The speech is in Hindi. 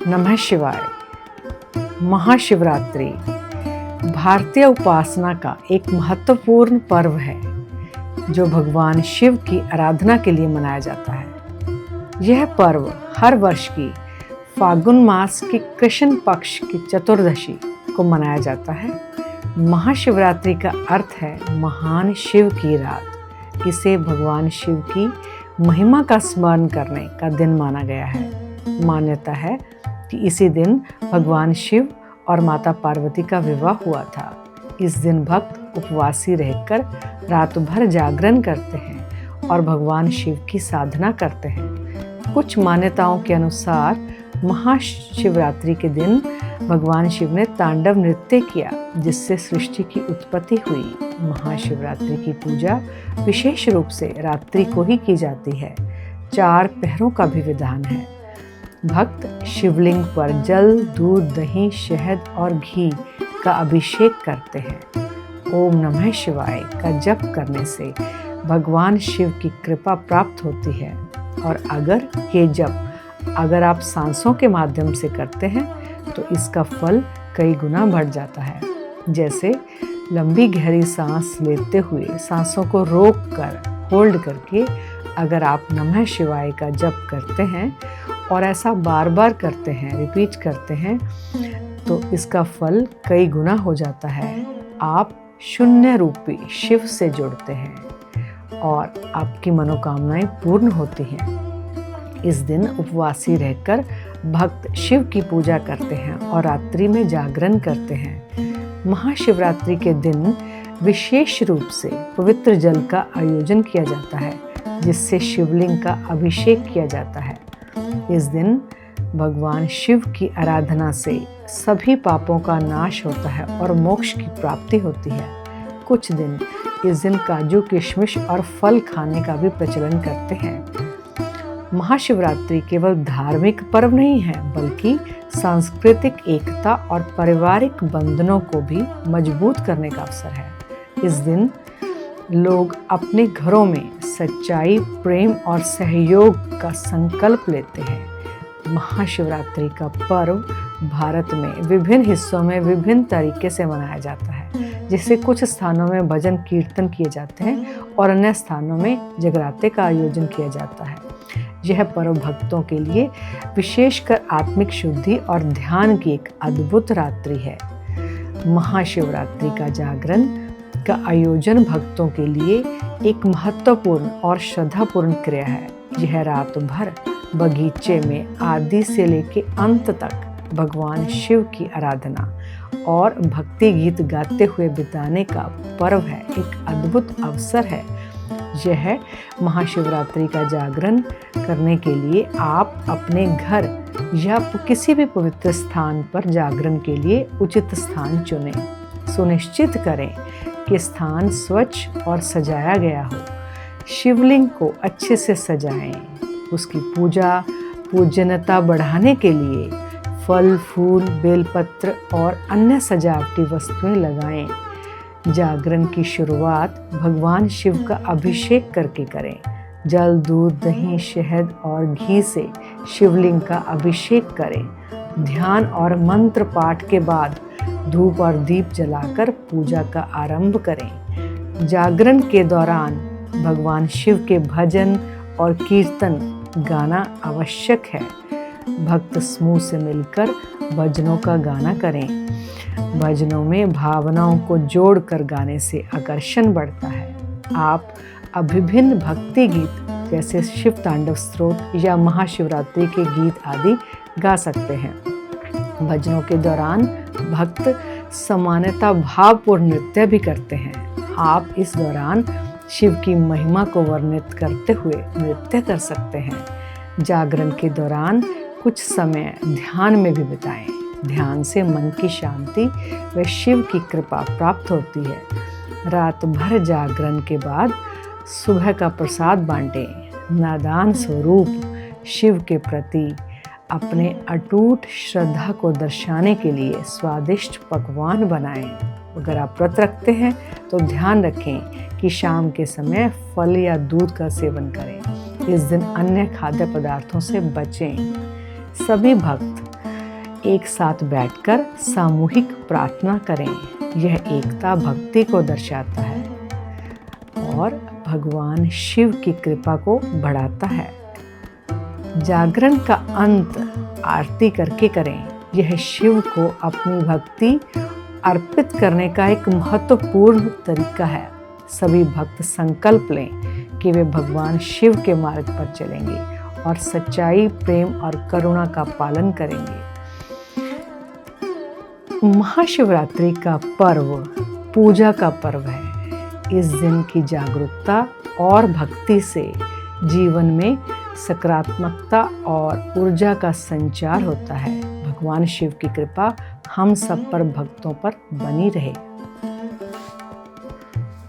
नमः शिवाय। महाशिवरात्रि भारतीय उपासना का एक महत्वपूर्ण पर्व है जो भगवान शिव की आराधना के लिए मनाया जाता है। यह पर्व हर वर्ष की फाल्गुन मास की कृष्ण पक्ष की चतुर्दशी को मनाया जाता है। महाशिवरात्रि का अर्थ है महान शिव की रात। इसे भगवान शिव की महिमा का स्मरण करने का दिन माना गया है। मान्यता है कि इसी दिन भगवान शिव और माता पार्वती का विवाह हुआ था। इस दिन भक्त उपवासी रहकर रात भर जागरण करते हैं और भगवान शिव की साधना करते हैं। कुछ मान्यताओं के अनुसार महाशिवरात्रि के दिन भगवान शिव ने तांडव नृत्य किया, जिससे सृष्टि की उत्पत्ति हुई। महाशिवरात्रि की पूजा विशेष रूप से रात्रि को ही की जाती है। 4 पहरों का भी विधान है। भक्त शिवलिंग पर जल, दूध, दही, शहद और घी का अभिषेक करते हैं। ओम नमः शिवाय का जप करने से भगवान शिव की कृपा प्राप्त होती है। और अगर ये जप आप सांसों के माध्यम से करते हैं तो इसका फल कई गुना बढ़ जाता है। जैसे लंबी गहरी सांस लेते हुए सांसों को रोक कर होल्ड करके अगर आप नमः शिवाय का जप करते हैं और ऐसा बार बार करते हैं, रिपीट करते हैं, तो इसका फल कई गुना हो जाता है। आप शून्य रूपी शिव से जुड़ते हैं और आपकी मनोकामनाएं पूर्ण होती हैं। इस दिन उपवासी रहकर भक्त शिव की पूजा करते हैं और रात्रि में जागरण करते हैं। महाशिवरात्रि के दिन विशेष रूप से पवित्र जल का आयोजन किया जाता है, जिससे शिवलिंग का अभिषेक किया जाता है। इस दिन भगवान शिव की आराधना से सभी पापों का नाश होता है और मोक्ष की प्राप्ति होती है। कुछ दिन इस दिन काजू, किशमिश और फल खाने का भी प्रचलन करते हैं। महाशिवरात्रि केवल धार्मिक पर्व नहीं है, बल्कि सांस्कृतिक एकता और पारिवारिक बंधनों को भी मजबूत करने का अवसर है। इस दिन लोग अपने घरों में सच्चाई, प्रेम और सहयोग का संकल्प लेते हैं। महाशिवरात्रि का पर्व भारत में विभिन्न हिस्सों में विभिन्न तरीके से मनाया जाता है। जैसे कुछ स्थानों में भजन कीर्तन किए जाते हैं और अन्य स्थानों में जगराते का आयोजन किया जाता है। यह पर्व भक्तों के लिए विशेषकर आत्मिक शुद्धि और ध्यान की एक अद्भुत रात्रि है। महाशिवरात्रि का जागरण का आयोजन भक्तों के लिए एक महत्वपूर्ण और श्रद्धापूर्ण क्रिया है। यह रात भर बगीचे में आदि से लेके अंत तक भगवान शिव की आराधना और भक्ति गीत गाते हुए बिताने का पर्व है, एक अद्भुत अवसर है। यह महाशिवरात्रि का जागरण करने के लिए आप अपने घर या किसी भी पवित्र स्थान पर जागरण के लिए उचित स्थान चुनें। सुनिश्चित करें कि स्थान स्वच्छ और सजाया गया हो। शिवलिंग को अच्छे से सजाएं। उसकी पूजनता बढ़ाने के लिए फल, फूल, बेलपत्र और अन्य सजावटी वस्तुएं लगाएं। जागरण की शुरुआत भगवान शिव का अभिषेक करके करें। जल, दूध, दही, शहद और घी से शिवलिंग का अभिषेक करें। ध्यान और मंत्र पाठ के बाद धूप और दीप जलाकर पूजा का आरंभ करें। जागरण के दौरान भगवान शिव के भजन और कीर्तन गाना आवश्यक है। भक्त समूह से मिलकर भजनों का गाना करें। भजनों में भावनाओं को जोड़कर गाने से आकर्षण बढ़ता है। आप विभिन्न भक्ति गीत जैसे शिव तांडव स्तोत्र या महाशिवरात्रि के गीत आदि गा सकते हैं। भजनों के दौरान भक्त समानता भावपूर्ण नृत्य भी करते हैं। आप इस दौरान शिव की महिमा को वर्णित करते हुए नृत्य कर सकते हैं। जागरण के दौरान कुछ समय ध्यान में भी बिताएं। ध्यान से मन की शांति व शिव की कृपा प्राप्त होती है। रात भर जागरण के बाद सुबह का प्रसाद बांटें। नादान स्वरूप शिव के प्रति अपने अटूट श्रद्धा को दर्शाने के लिए स्वादिष्ट पकवान बनाएं। अगर आप व्रत रखते हैं तो ध्यान रखें कि शाम के समय फल या दूध का सेवन करें। इस दिन अन्य खाद्य पदार्थों से बचें। सभी भक्त एक साथ बैठकर सामूहिक प्रार्थना करें। यह एकता भक्ति को दर्शाता है और भगवान शिव की कृपा को बढ़ाता है। जागरण का अंत आरती करके करें। यह शिव को अपनी भक्ति अर्पित करने का एक महत्वपूर्ण तरीका है। सभी भक्त संकल्प लें कि वे भगवान शिव के मार्ग पर चलेंगे और सच्चाई, प्रेम और करुणा का पालन करेंगे। महाशिवरात्रि का पर्व पूजा का पर्व है। इस दिन की जागरूकता और भक्ति से जीवन में सकारात्मकता और ऊर्जा का संचार होता है। भगवान शिव की कृपा हम सब पर, भक्तों पर बनी रहे।